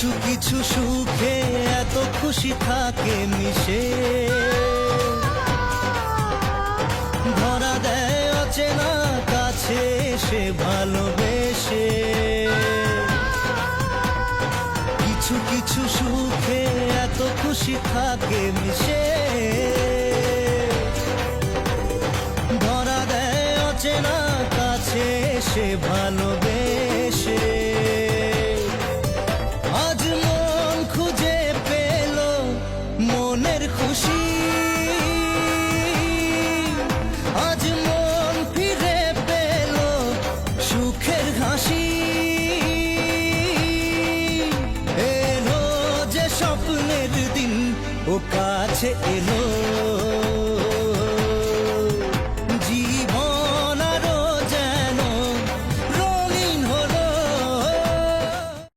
কিছু কিছু সুখে এত খুশি থাকে মিশে, ধরা দেয় অচেনা কাছে সে ভালোবেসে। কিছু কিছু সুখে এত খুশি থাকে মিশে, ধরা দেয় অচেনা কাছে সে ভালোবেসে। আজ মন খুঁজে পেল মনের খুশি, আজ মন ফিরে পেল সুখের হাসি। এলো যে স্বপ্নের দিন ও কাছে এলো,